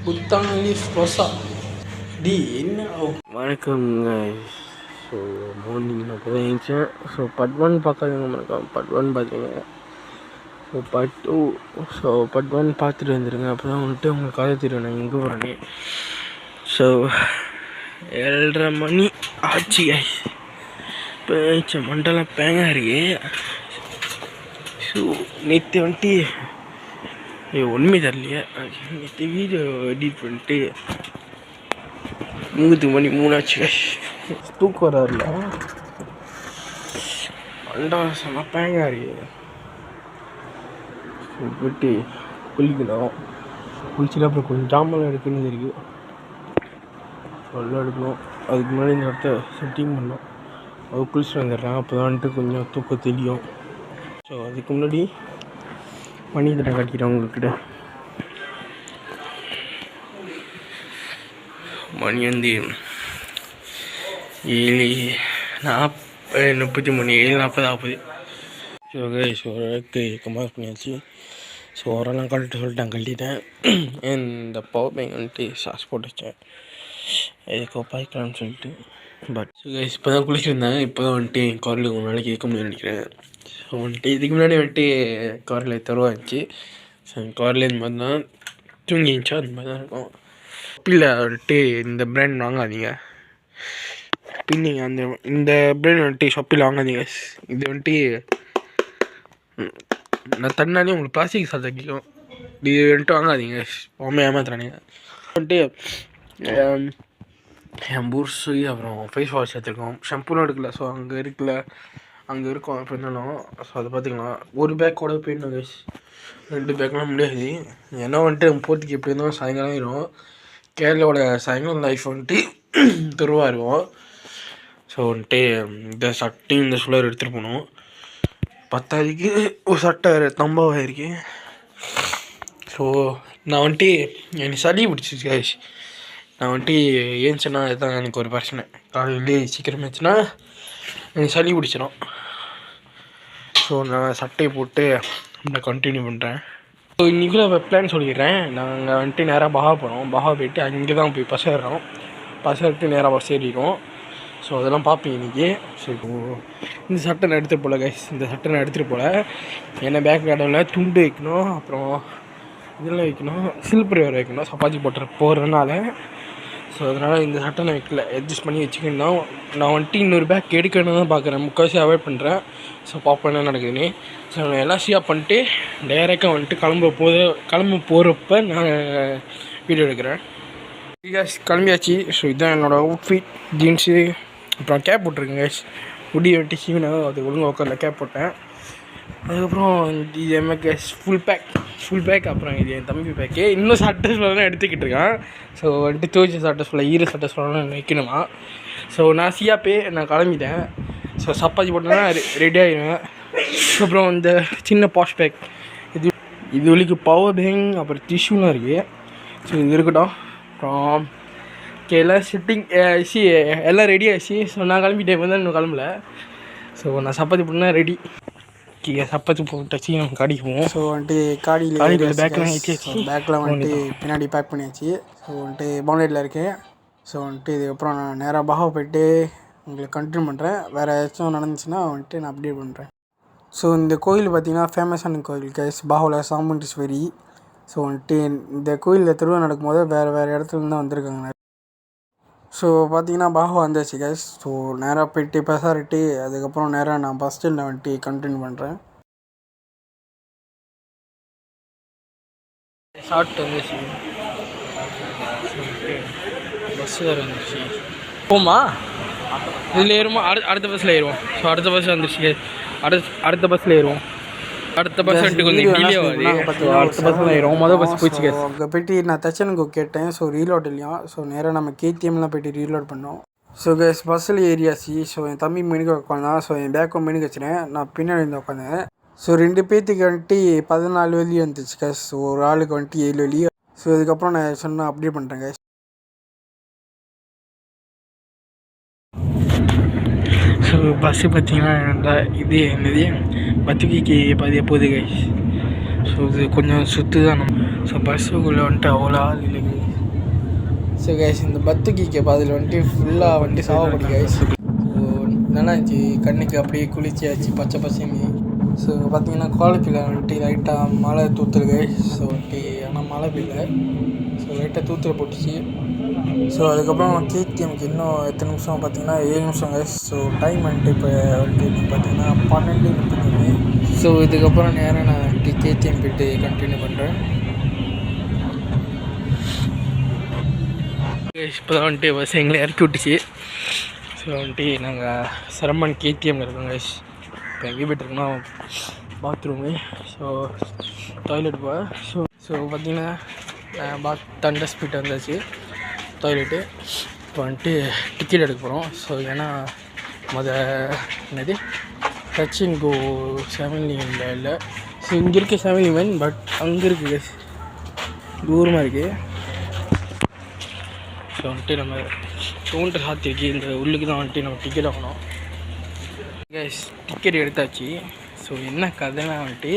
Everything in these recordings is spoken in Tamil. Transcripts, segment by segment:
புத்தாங்கிலீஷ் ரோசா டி என்ன வணக்கம். ஸோ மார்னிங் நான் இப்போ தான் எழுந்தேன். ஸோ பார்ட் 1 பார்க்காதவங்க வணக்கம். பார்ட் 1 பார்த்துருங்க. ஸோ பார்ட் 2 பார்ட் 1 பார்த்துட்டு வந்துடுங்க. அப்போ தான் வந்துட்டு உங்களுக்கு கதை தெரியும் நான் எங்கே போகிறேன்னு. ஸோ 7:30 மணி ஆச்சு. இப்போ மண்டலம் பேங்க இருக்கு. ஸோ நேற்று வந்துட்டு ஒன்றுமே தரலையே. நேற்று வீடியோ எடிட் பண்ணிட்டு 3 மணி 3 ஆச்சு. தூக்கம் வராதுல மண்டலம் செம்ம பேங்க இருக்கு. போயிட்டு குளிக்கணும். குளிச்சுட்டு அப்புறம் கொஞ்சம் ஜாமெல்லாம் எடுக்கணுது இருக்குது. எல்லாம் எடுக்கணும். அதுக்கு முன்னாடி இந்த இடத்த செட்டிங் பண்ணோம். அது குளிச்சுட்டு வந்துடுறேன். அப்போ தான் வந்துட்டு கொஞ்சம் தூக்கம் தெரியும். ஸோ அதுக்கு முன்னாடி மணி தடவை காட்டிக்கிறேன் உங்கள்கிட்ட. மணி வந்து 7:33 7:40 ஆகுது. ஸோ ஓரளவுக்கு கம்பேர் பண்ணியாச்சு. ஸோ ஓரெல்லாம் கழட்டு சொல்லிட்டேன், கழட்டிட்டேன். இந்த பவர் பேங்க் வந்துட்டு சார்ஜ் போட்டு வச்சேன் எதுக்கோ பாய்க்கலாம்னு சொல்லிட்டு. பட் ஸோ கைஸ் இப்போ தான் குளிச்சிருந்தேன். இப்போ தான் வந்துட்டு என் காரில் ஒரு நாளைக்கு இருக்க முடியும்னு நினைக்கிறேன். ஸோ வந்துட்டு இதுக்கு முன்னாடி வந்துட்டு காரில் தருவாச்சு. ஸோ காரில் இந்த மாதிரி தான் தூங்கிச்சா அந்த மாதிரி தான் இருக்கும். இல்லை வந்துட்டு இந்த பிராண்ட் வாங்காதீங்க. பின்னிங்க இந்த பிராண்ட் வந்துட்டு ஷாப்பில் வாங்காதீங்க. இது வந்துட்டு நான் தன்னாலே உங்களுக்கு பிளாஸ்டிக் சார்ஜ் வைக்கும். இது வந்துட்டு வாங்காதீங்க. உண்மையாக ஏமாத்துறானுங்க. வந்துட்டு என் பூர்ஸு அப்புறம் ஃபேஸ் வாஷ் எடுத்துருக்கோம். ஷாம்பூலாம் எடுக்கல. ஸோ அங்கே இருக்கும் அப்படி இருந்தாலும். ஸோ அதை பார்த்துக்கலாம். ஒரு பேக் கூட போயிடணும் கைஸ். 2 பேக்லாம் முடியாது. ஏன்னா வந்துட்டு போட்டிக்கு எப்படி இருந்தாலும் சாயங்காலம் ஆயிடும். கேரளாவோட சாயங்காலம் லைஃப் வந்துட்டு துருவாக இருக்கும். ஸோ வந்துட்டு இந்த சட்டையும் இந்த சுலர் எடுத்துகிட்டு போகணும். 10க்கு ஒரு சட்டை தம்பாவாயிருக்கு. ஸோ நான் வந்துட்டு எனக்கு சளி பிடிச்சிச்சு கைஸ். நான் வந்துட்டு ஏன்ச்சேன்னா அதுதான் எனக்கு ஒரு பிரச்சனை. காலையிலே சீக்கிரம் ஆச்சுன்னா எனக்கு சளி பிடிச்சிடும். ஸோ நான் சட்டையை போட்டு நான் கண்டினியூ பண்ணுறேன். ஸோ இன்றைக்குள்ள பிளான் சொல்லிடுறேன். நாங்கள் வந்துட்டு நேராக பஹா போகிறோம். பஹா போயிட்டு அங்கே தான் போய் பஸ் ஏறுறோம். பஸ் ஏறிட்டு நேராக பஸ் ஏறிடுவோம். ஸோ அதெல்லாம் பார்ப்பீங்க இன்றைக்கி. ஸோ இந்த சட்டை நான் எடுத்துகிட்டு போகல கைஸ். இந்த சட்டை நான் எடுத்துகிட்டு போகல. ஏன்னா பேக் கடவுளில் துண்டு வைக்கணும், அப்புறம் இதெல்லாம் வைக்கணும், சில்பர் வேறு வைக்கணும் சப்பாத்தி போடுறதுனால. ஸோ அதனால் இந்த சட்டை நான் வைக்கல, அட்ஜஸ்ட் பண்ணி வச்சுக்கணும். நான் வந்துட்டு இன்னொரு பேக் எடுக்கணும்னு தான் பார்க்குறேன். முக்கால்வாசி அவாய்ட் பண்ணுறேன். ஸோ பார்ப்போம் என்ன நடக்குதுன்னு. ஸோ நான் எல்லாம் ஷியாக பண்ணிட்டு டைரெக்டாக வந்துட்டு கிளம்ப போகிறப்ப நான் வீடியோ எடுக்கிறேன். கேஸ் கிளம்பியாச்சு. ஸோ இதுதான் என்னோடய அவுட்ஃபிட். ஜீன்ஸு அப்புறம் கேப் போட்டிருக்கேன் கேஸ். முடி வெட்டி சீவனாக அது ஒழுங்காக உட்காந்து கேப் போட்டேன். அதுக்கப்புறம் இது என்ன கேஸ் ஃபுல் பேக். அப்புறம் இது என் தம்பி பேக்கு. இன்னும் சட்டை சொல்லலாம் எடுத்துக்கிட்டு இருக்கான். ஸோ வந்துட்டு துவைச்ச சட்டை சொல்ல ஈர சட்டை சொல்லலாம் வைக்கணுமா. ஸோ நான் நான் கிளம்பிட்டேன். ஸோ சப்பாத்தி போட்டேன்னா ரெடி ஆகிடுவேன். அப்புறம் இந்த சின்ன பாஷ் பேக் இது வரைக்கும் பவர் பேங்க் அப்புறம் டிஷ்யூலாம் இருக்குது. ஸோ இது இருக்கட்டும். அப்புறம் எல்லாம் சிட்டிங் எல்லாம் ரெடி ஆகிடுச்சு. ஸோ நான் கிளம்பிட்டேன். இப்போ தான் இன்னும் கிளம்பல. ஸோ நான் சப்பாத்தி போட்டேன்னா ரெடி. சப்பாத்தி போட்டாச்சு. நம்ம காடிக்கு போவோம். ஸோ வந்துட்டு காடியில் பேக்கில் வந்துட்டு பின்னாடி பேக் பண்ணியாச்சு. ஸோ வந்துட்டு பவுண்டரியில் இருக்கேன். ஸோ வந்துட்டு இதுக்கப்புறம் நான் நேராக பஹா போய்ட்டு உங்களுக்கு கண்டினியூ பண்ணுறேன். வேறு ஏதாச்சும் நடந்துச்சுன்னா வந்துட்டு நான் அப்டேட் பண்ணுறேன். ஸோ இந்த கோயில் பார்த்திங்கன்னா ஃபேமஸான கோயில் கைஸ். பாஹாவில் சாமுண்டீஸ்வரி. ஸோ வந்துட்டு இந்த கோயிலில் திருவிழா நடக்கும்போது வேறு இடத்துலேருந்து வந்திருக்காங்க. ஸோ பார்த்திங்கன்னா பாஹா வந்தாச்சு கைஸ். ஸோ நேராக போய்ட்டு பசாரிட்டு அதுக்கப்புறம் நேராக நான் பஸ் ஸ்டாண்டில் வந்துட்டு கண்டினியூ பண்ணுறேன். ஷார்ட் வந்துச்சு. பஸ் வேறு வந்துச்சு. போமா இதில் ஏறுமா? அடுத்த பஸ்ஸில் ஏறுவோம். ஸோ அடுத்த பஸ் வந்துச்சு. அடுத்த பஸ்ஸில் ஏறுவோம். அடுத்த பஸ் வந்துட்டு கொஞ்சம் டிலே ஆகுது. அடுத்த பஸ்ஸில் ஏறுவோம். மொதல் பஸ் போயிடுச்சு. அங்கே போய்ட்டு நான் தச்சனுக்கு கேட்டேன். ஸோ ரீலோட் இல்லையா. ஸோ நேராக நம்ம கேடிஎம்லாம் போய்ட்டு ரீலோட் பண்ணோம். ஸோ கேஸ் பஸ்ஸில் ஏரியாச்சு. ஸோ என் தம்பி மெனுக்கு உட்காந்தான். ஸோ என் பேக்கும் மெனுக்கு வச்சுனேன். நான் பின்னாடி இருந்து உட்காந்தேன். ஸோ 2 பேர்த்துக்கு வந்துட்டு 14 வலி வந்துச்சு கேஸ். ஸோ ஒரு ஆளுக்கு வந்துட்டு 7 வலி. ஸோ இதுக்கப்புறம் நான் சொன்னால் அப்டேட் பண்ணுறேன் கேஸ். ஸோ பஸ்ஸு பார்த்திங்கன்னா இது என்னது பத்துக்கு பாதியாக போகுது கைஸ். ஸோ இது கொஞ்சம் சுற்று தான் நம்ம. ஸோ பஸ்ஸுக்குள்ளே வந்துட்டு அவ்வளோ ஆள் இல்லைங்க. ஸோ கைஸ் இந்த பத்துக்கு அதில் வந்துட்டு ஃபுல்லாக வந்துட்டு சாவப்படி கைஸ். ஸோ நல்லா இருந்துச்சு, கண்ணுக்கு அப்படியே குளிர்ச்சியாச்சு பச்சை பசங்க. ஸோ பார்த்தீங்கன்னா குவாலிட்டியில் வந்துட்டு லைட்டாக மழை தூத்துருது. ஸோ வந்துட்டு ஆனால் மழை பெய்யல, ஸோ லைட்டாக தூத்துற போட்டுச்சு. ஸோ அதுக்கப்புறம் கேடிஎம்க்கு இன்னும் எத்தனை நிமிஷம் பார்த்தீங்கன்னா 7 நிமிஷம் கைஸ். ஸோ டைம் வந்துட்டு இப்போ வந்துட்டு பார்த்தீங்கன்னா 12:33. ஸோ இதுக்கப்புறம் நேரம் நான் வந்துட்டு கேடிஎம் போய்ட்டு கண்டினியூ பண்ணுறேன். இப்போ தான் வந்துட்டு பஸ் எங்களை இறக்கி விட்டுச்சு. ஸோ வந்துட்டு நாங்கள் சிரமன் கேடிஎம்மில் இருக்கோம் கைஸ். இப்போ எங்கே போய்ட்டுருக்கோன்னா பாத்ரூமு, ஸோ டாய்லெட் போக. ஸோ பார்த்திங்கன்னா தண்டஸ் போய்ட்டு வந்தாச்சு டாய்லெட்டு. இப்போ வந்துட்டு டிக்கெட் எடுக்க போகிறோம். ஸோ ஏன்னா என்னது டச் அண்ட் கோ 7-Eleven இல்லை. ஸோ இங்கே இருக்க 7-Eleven, பட் அங்கே இருக்குது தூரமாக இருக்குது. ஸோ வந்துட்டு நம்ம கவுண்டர் சாத்திருக்கு, இந்த உள்ளுக்கு தான் வந்துட்டு நம்ம டிக்கெட் வாங்கணும் கைஸ். டிக்கெட் எடுத்தாச்சு. ஸோ என்ன கதைனா வந்துட்டு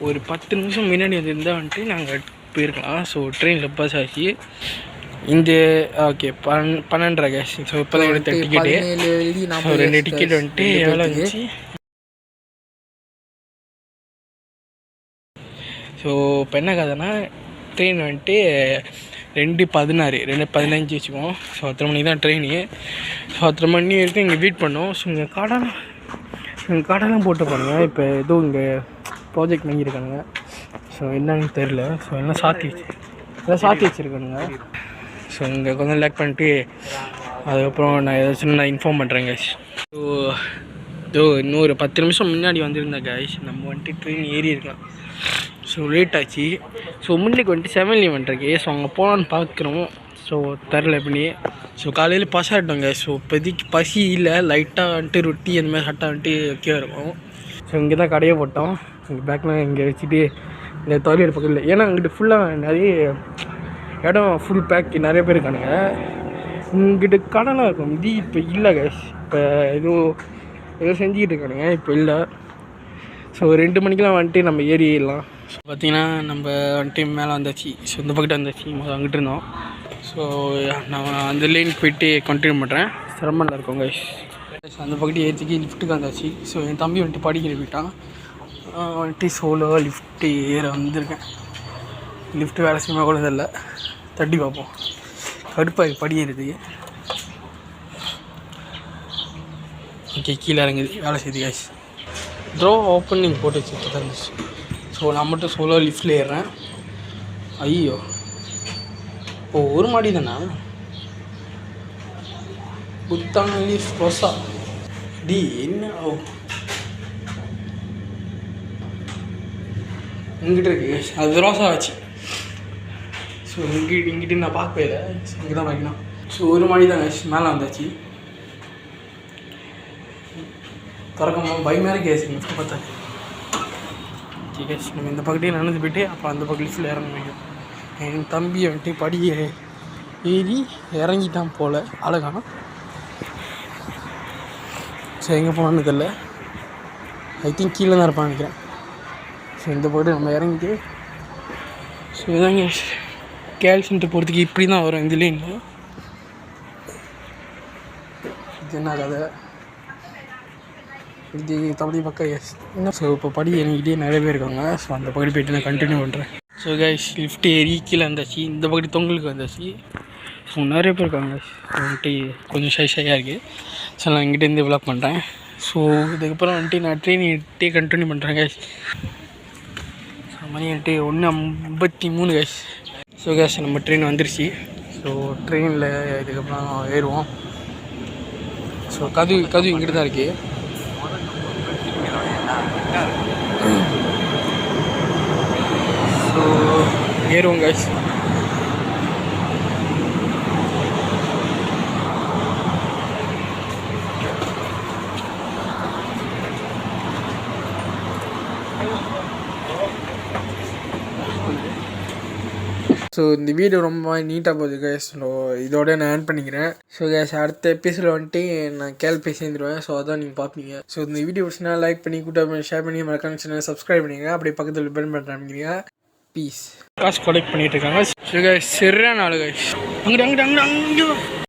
ஒரு 10 நிமிஷம் முன்னாடி வந்துருந்தால் வந்துட்டு நாங்கள் போயிருக்கலாம். ஸோ ட்ரெயினில் பாஸ் ஆச்சு இந்த ஓகே 12:30 கைஸ். ஸோ இப்போ தான் எடுத்த டிக்கெட்டு. ஸோ 2 டிக்கெட் வந்துட்டு எவ்வளோ இருந்துச்சு. ஸோ இப்போ என்ன கதைனா ட்ரெயின் வந்துட்டு 2:16 2:15 வச்சுக்குவோம். ஸோ 10 மணிக்கு தான் ட்ரெயினு. ஸோ 10 மணி வரைக்கும் இங்கே வெயிட் பண்ணோம். ஸோ இங்கே காடெல்லாம் போட்டு போனாங்க. இப்போ எதுவும் இங்கே ப்ராஜெக்ட் வாங்கியிருக்காங்க. ஸோ என்னன்னு தெரில. ஸோ எல்லாம் சாத்தி வச்சுருக்கானுங்க. ஸோ இங்கே கொஞ்சம் லேக் பண்ணிட்டு அதுக்கப்புறம் நான் ஏதாச்சும் இன்ஃபார்ம் பண்ணுறேன் கைஸ். ஸோ இன்னும் ஒரு 10 நிமிஷம் முன்னாடி வந்திருந்தேன் கைஸ். நம்ம வந்துட்டு ட்ரெயின் ஏறி இருக்கலாம். ஸோ லேட் ஆச்சு. ஸோ முன்னுக்கு வந்துட்டு 7-Eleven இருக்கு. ஸோ அங்கே போகலான்னு பார்க்குறோம். ஸோ தரல எப்படி. ஸோ காலையில் பசி ஆகிட்டோங்க. ஸோ இப்போதைக்கு பசி இல்லை, லைட்டாக வந்துட்டு ரொட்டி அந்த மாதிரி சாப்பிட்டா வந்துட்டு ஓகே இருக்கும். ஸோ இங்கே தான் கடையை போட்டோம். இங்கே பேக்கில் இங்கே வச்சுட்டு இந்த டாய்லெட் பக்கத்தில், ஏன்னா அங்கிட்டு ஃபுல்லாக நிறைய இடம் ஃபுல் பேக் நிறைய பேர் இருக்கானுங்க. இங்கிட்ட கடைலாம் இருக்கும். இது இப்போ இல்லை கைஸ். இப்போ ஏதோ செஞ்சுக்கிட்டு இருக்கானுங்க, இப்போ இல்லை. ஸோ 2 மணிக்கெலாம் வந்துட்டு நம்ம ஏறிடலாம். ஸோ பார்த்திங்கன்னா நம்ம வந்துட்டு மேலே வந்தாச்சு. ஸோ இந்த பக்கெட்டு வந்தாச்சு, அங்கிட்டு இருந்தோம். ஸோ நான் அந்த லைனுக்கு போய்ட்டு கண்டினியூ பண்ணுறேன். சிரமத்தில் இருக்கோம் கைஸ். அந்த பக்கெட்டு ஏற்றிக்கு லிஃப்ட்டுக்கு வந்தாச்சு. ஸோ என் தம்பி வந்துட்டு படிக்கிற போயிட்டான். வந்துட்டு சோலோ லிஃப்ட்டு ஏற வந்திருக்கேன். லிஃப்ட்டு வேலை செய்யுமா கூட இல்லை, தட்டி பார்ப்போம். கடுப்பாக படி ஏறுது. ஓகே, கீழே இறங்குது, வேலை செய்யுது கைஸ். ட்ரோ ஓப்பனிங் போட்டு வச்சு இப்போ தந்துச்சு. ஸோ நான் மட்டும் சோலோ லிஃப்ட்டில் ஏறுறேன். ஐயோ, ஓ ஒரு மாடி தானே. புத்தாங்க லீஃப் ரோசா டி என்ன. ஓ இங்கிட்ட இருக்கு, அது ரோசா ஆச்சு. ஸோ இங்கிட்ட நான் பார்க்கவே இல்லை. ஸோ இங்கே தான் வைக்கணும். ஸோ ஒரு மாடி தான் மேலே வந்தாச்சு. திறக்கமாக பயமாக கேஸ் லிஃப்ட் பார்த்தா. ஓகே கேஸ், நம்ம இந்த பக்கத்தையும் நடந்து போய்ட்டு அப்புறம் அந்த பக்கம் லிஃப்ட்டில் இறங்க முடியும். என் தம்பி வந்துட்டு படியை ஏறி இறங்கிட்டான் போல், அழகான. ஸோ எங்கே போனான்னு தெரில, ஐ திங்க் கீழே தான் இருப்பான்னு நினைக்கிறேன். ஸோ இந்த போய்ட்டு நம்ம இறங்கிட்டு, ஸோ இதாங்க கேல் சென்டர் போகிறதுக்கு இப்படி தான் வரும் இந்த லைனில். இது என்ன கதை, இது தம்பி பக்கம் எஸ். ஸோ இப்போ படி என்கிட்டே நிறைய பேர் இருக்காங்க. ஸோ அந்த பக்கத்து போய்ட்டு நான் கண்டினியூ பண்ணுறேன். ஸோ கைஸ் லிஃப்ட் ஏறி கீழே வந்தாச்சு, இந்த பக்கத்து தொங்கலுக்கு வந்தாச்சு. ஸோ நிறைய பேர் இருக்காங்க. வந்துட்டு கொஞ்சம் ஷையாக இருக்குது. ஸோ நான் இங்கிட்டேருந்து விளாக் பண்ணுறேன். ஸோ இதுக்கப்புறம் வந்துட்டு நான் ட்ரெயின் இட்டே கண்டினியூ பண்ணுறேன் கைஸ். ஸோ மணி வந்துட்டு 1:53 கைஸ். ஸோ கைஸ் நம்ம ட்ரெயின் வந்துருச்சு. ஸோ ட்ரெயினில் இதுக்கப்புறம் ஏறுவோம். ஸோ கதவு இங்கிட்டு தான் இருக்குது. ஸோ ஏறுவோம் கைஸ். ஸோ இந்த வீடியோ ரொம்ப நீட்டாக போகுது கைஸ். ஸோ இதோட நான் ஆன் பண்ணிக்கிறேன். ஸோ கைஸ் அடுத்த எபிசோட் வந்துட்டு நான் கேள்வி சேர்ந்துருவேன். ஸோ அதான் நீங்கள் பார்ப்பீங்க. ஸோ இந்த வீடியோ பிடிச்சினா லைக் பண்ணி கூட்ட ஷேர் பண்ணி மறக்காம சேனல் சப்ஸ்கிரைப் பண்ணிங்க. அப்படியே பக்கத்தில் பெல் பண்ணுறாங்க. பீஸ். காசு கலெக்ட் பண்ணிட்டு இருக்காங்க. ஸோ கைஸ் சரியான ஆளு கைஸ். அங்கிட்டு